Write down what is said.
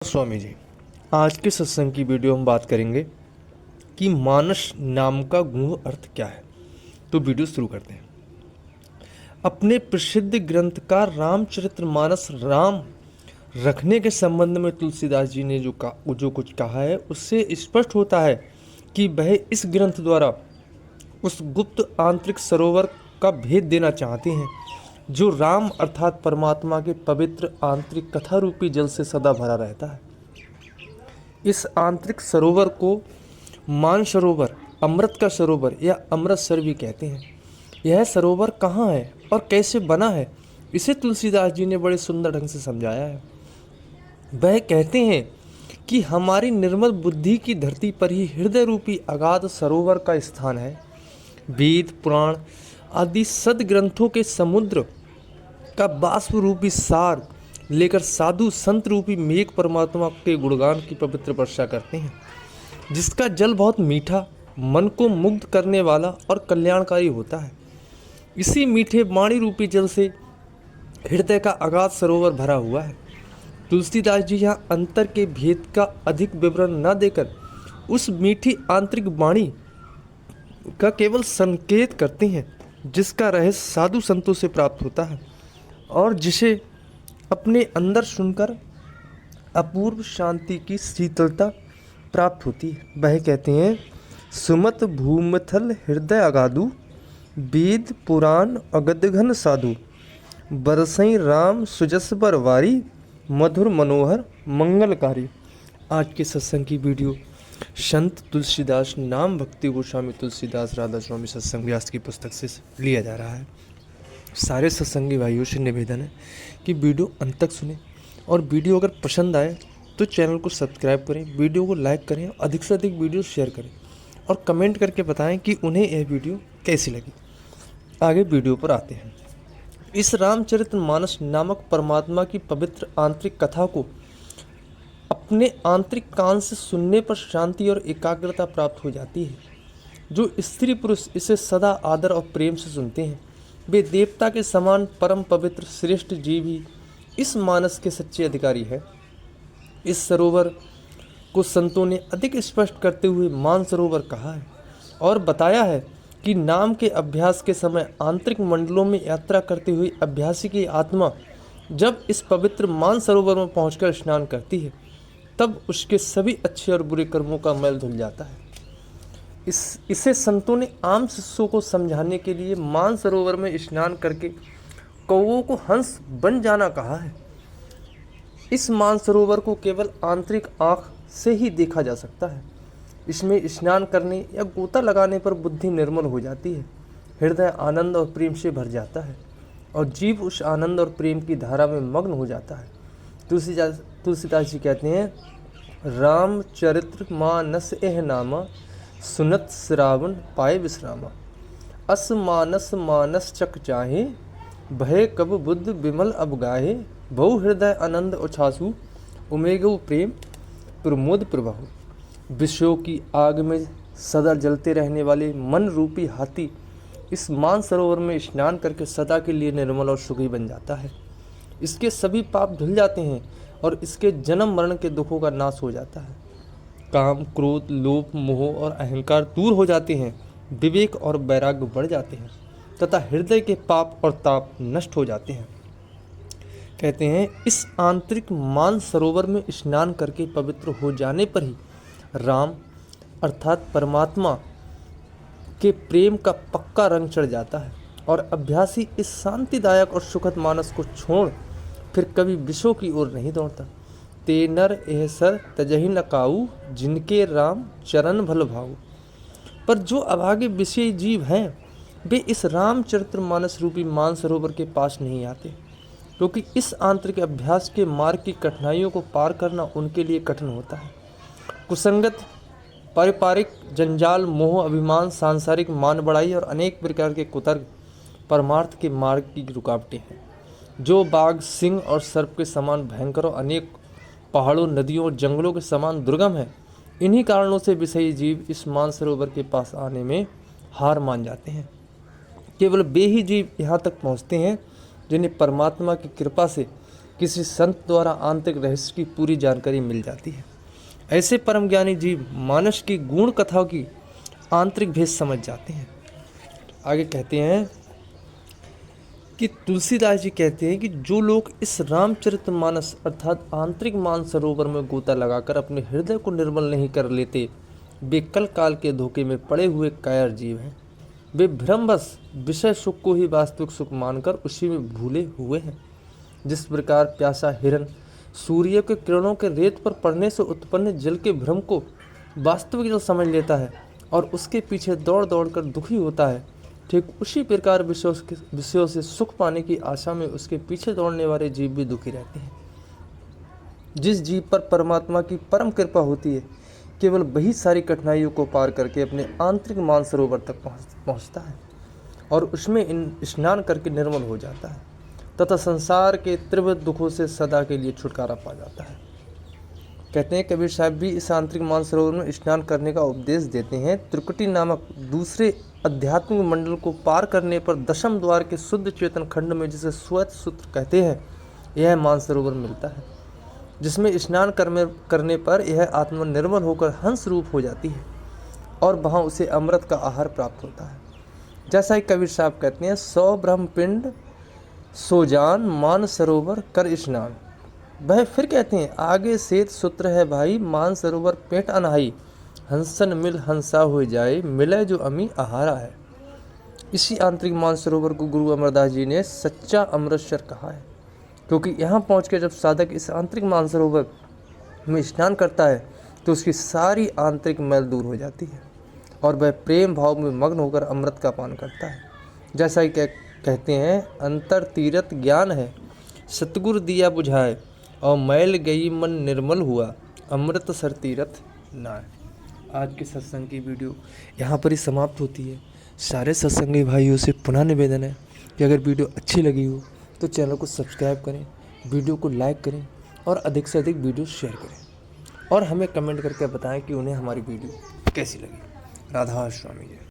स्वामी जी, आज के सत्संग की वीडियो हम बात करेंगे कि मानस नाम का गूढ़ अर्थ क्या है। तो वीडियो शुरू करते हैं। अपने प्रसिद्ध ग्रंथकार रामचरितमानस राम रखने के संबंध में तुलसीदास जी ने जो कुछ कहा है, उससे स्पष्ट होता है कि वह इस ग्रंथ द्वारा उस गुप्त आंतरिक सरोवर का भेद देना चाहते हैं जो राम अर्थात परमात्मा के पवित्र आंतरिक कथा रूपी जल से सदा भरा रहता है। इस आंतरिक सरोवर को मान सरोवर, अमृत का सरोवर या अमृतसर भी कहते हैं। यह सरोवर कहाँ है और कैसे बना है, इसे तुलसीदास जी ने बड़े सुंदर ढंग से समझाया है। वह कहते हैं कि हमारी निर्मल बुद्धि की धरती पर ही हृदय रूपी अगाध सरोवर का स्थान है। वेद, पुराण आदि सदग्रंथों के समुद्र का बाष्प रूपी सार लेकर साधु संत रूपी मेघ परमात्मा के गुणगान की पवित्र वर्षा करते हैं, जिसका जल बहुत मीठा, मन को मुग्ध करने वाला और कल्याणकारी होता है। इसी मीठे वाणी रूपी जल से हृदय का अगाध सरोवर भरा हुआ है। तुलसीदास जी यहाँ अंतर के भेद का अधिक विवरण न देकर उस मीठी आंतरिक वाणी का केवल संकेत करते हैं, जिसका रहस्य साधु संतों से प्राप्त होता है और जिसे अपने अंदर सुनकर अपूर्व शांति की शीतलता प्राप्त होती है। वह कहते हैं, सुमत भूमथल हृदय अगाधु, वेद पुराण अगधघन साधु, बरसई राम सुजस बर वारी, मधुर मनोहर मंगलकारी। आज के सत्संग की वीडियो संत तुलसीदास नाम भक्ति गोस्वामी तुलसीदास राधा स्वामी सत्संग व्यास की पुस्तक से लिया जा रहा है। सारे सत्संगी भाइयों से निवेदन है कि वीडियो अंत तक सुने और वीडियो अगर पसंद आए तो चैनल को सब्सक्राइब करें, वीडियो को लाइक करें, अधिक से अधिक वीडियो शेयर करें और कमेंट करके बताएं कि उन्हें यह वीडियो कैसी लगी। आगे वीडियो पर आते हैं। इस रामचरितमानस नामक परमात्मा की पवित्र आंतरिक कथा को अपने आंतरिक कान से सुनने पर शांति और एकाग्रता प्राप्त हो जाती है। जो स्त्री पुरुष इसे सदा आदर और प्रेम से सुनते हैं, वे देवता के समान परम पवित्र श्रेष्ठ जीव ही इस मानस के सच्चे अधिकारी है। इस सरोवर को संतों ने अधिक स्पष्ट करते हुए मान सरोवर कहा है और बताया है कि नाम के अभ्यास के समय आंतरिक मंडलों में यात्रा करते हुए अभ्यासी की आत्मा जब इस पवित्र मान सरोवर में पहुंचकर स्नान करती है, तब उसके सभी अच्छे और बुरे कर्मों का मैल धुल जाता है। इसे संतों ने आम शिष्यों को समझाने के लिए मान सरोवर में स्नान करके कौवों को हंस बन जाना कहा है। इस मान सरोवर को केवल आंतरिक आँख से ही देखा जा सकता है। इसमें स्नान करने या गोता लगाने पर बुद्धि निर्मल हो जाती है, हृदय आनंद और प्रेम से भर जाता है और जीव उस आनंद और प्रेम की धारा में मग्न हो जाता है। तुलसीदास जी कहते हैं, रामचरित्र मानस एह नामा, सुनत श्रावण पाए विश्रामा, अस मानस मानस चक चाहे, भय कब बुद्ध विमल अब गाहे, बहु हृदय आनंद उछासु, उमेगु प्रेम प्रमोद प्रभाव। विषयों की आग में सदा जलते रहने वाले मन रूपी हाथी इस मान सरोवर में स्नान करके सदा के लिए निर्मल और सुखी बन जाता है। इसके सभी पाप धुल जाते हैं और इसके जन्म मरण के दुखों का नाश हो जाता है। काम, क्रोध, लोभ, मोह और अहंकार दूर हो जाते हैं, विवेक और वैराग्य बढ़ जाते हैं तथा हृदय के पाप और ताप नष्ट हो जाते हैं। कहते हैं, इस आंतरिक मान सरोवर में स्नान करके पवित्र हो जाने पर ही राम अर्थात परमात्मा के प्रेम का पक्का रंग चढ़ जाता है और अभ्यासी इस शांतिदायक और सुखद मानस को छोड़ फिर कभी विषयों की ओर नहीं दौड़ता। ते नर एह सर तजहि न काऊ, जिनके राम चरण भल भाऊ। पर जो अभागे विषयी जीव हैं, वे इस रामचरितमानस रूपी मान सरोवर के पास नहीं आते, क्योंकि इस आंतरिक अभ्यास के मार्ग की कठिनाइयों को पार करना उनके लिए कठिन होता है। कुसंगत, पारिवारिक जंजाल, मोह, अभिमान, सांसारिक मान बढ़ाई और अनेक प्रकार के कुतर्क परमार्थ के मार्ग की रुकावटें हैं। जो बाघ, सिंह और सर्प के समान भयंकर और अनेक पहाड़ों, नदियों और जंगलों के समान दुर्गम है, इन्हीं कारणों से विषयी जीव इस मान सरोवर के पास आने में हार मान जाते हैं। केवल वे ही जीव यहाँ तक पहुँचते हैं जिन्हें परमात्मा की कृपा से किसी संत द्वारा आंतरिक रहस्य की पूरी जानकारी मिल जाती है। ऐसे परम ज्ञानी जीव मानस की गुण कथाओं की आंतरिक भेद समझ जाते हैं। आगे कहते हैं कि तुलसीदास जी कहते हैं कि जो लोग इस रामचरितमानस अर्थात आंतरिक मानसरोवर में गोता लगाकर अपने हृदय को निर्मल नहीं कर लेते, वे कल काल के धोखे में पड़े हुए कायर जीव हैं। वे भ्रमवश विषय सुख को ही वास्तविक सुख मानकर उसी में भूले हुए हैं। जिस प्रकार प्यासा हिरन सूर्य के किरणों के रेत पर पड़ने से उत्पन्न जल के भ्रम को वास्तविक जल समझ लेता है और उसके पीछे दौड़ दौड़ कर दुखी होता है, ठीक उसी प्रकार विषयों से सुख पाने की आशा में उसके पीछे दौड़ने वाले जीव भी दुखी रहते हैं। जिस जीव पर परमात्मा की परम कृपा होती है, केवल वही सारी कठिनाइयों को पार करके अपने आंतरिक मानसरोवर तक पहुँचता है और उसमें स्नान करके निर्मल हो जाता है तथा संसार के तीव्र दुखों से सदा के लिए छुटकारा पा जाता है। कहते हैं कबीर साहब भी इस आंतरिक मानसरोवर में स्नान करने का उपदेश देते हैं। त्रिकुटी नामक दूसरे आध्यात्मिक मंडल को पार करने पर दशम द्वार के शुद्ध चेतन खंड में, जिसे श्वेत सूत्र कहते हैं, यह मानसरोवर मिलता है, जिसमें स्नान करने पर यह आत्मा निर्मल होकर हंस रूप हो जाती है और वहाँ उसे अमृत का आहार प्राप्त होता है। जैसा ही कबीर साहब कहते हैं, 100 ब्रह्मपिंड सोजान मान सरोवर कर स्नान। वह फिर कहते हैं, आगे श्वेत सूत्र है भाई, मान सरोवर पेट अनहाई, हंसन मिल हंसा हो जाए, मिले जो अमी आहारा है। इसी आंतरिक मान सरोवर को गुरु अमरदास जी ने सच्चा अमृतसर कहा है, क्योंकि यहाँ पहुँच के जब साधक इस आंतरिक मान सरोवर में स्नान करता है तो उसकी सारी आंतरिक मैल दूर हो जाती है और वह प्रेम भाव में मग्न होकर अमृत का पान करता है। जैसा कि कहते हैं, अंतर तीरथ ज्ञान है, सतगुरु दिया बुझाए, और मैल गई मन निर्मल हुआ, अमृत सर तीरथ नाय। आज के सत्संग की वीडियो यहाँ पर ही समाप्त होती है। सारे सत्संगी भाइयों से पुनः निवेदन है कि अगर वीडियो अच्छी लगी हो तो चैनल को सब्सक्राइब करें, वीडियो को लाइक करें और अधिक से अधिक वीडियो शेयर करें और हमें कमेंट करके बताएं कि उन्हें हमारी वीडियो कैसी लगी। राधा स्वामी जय।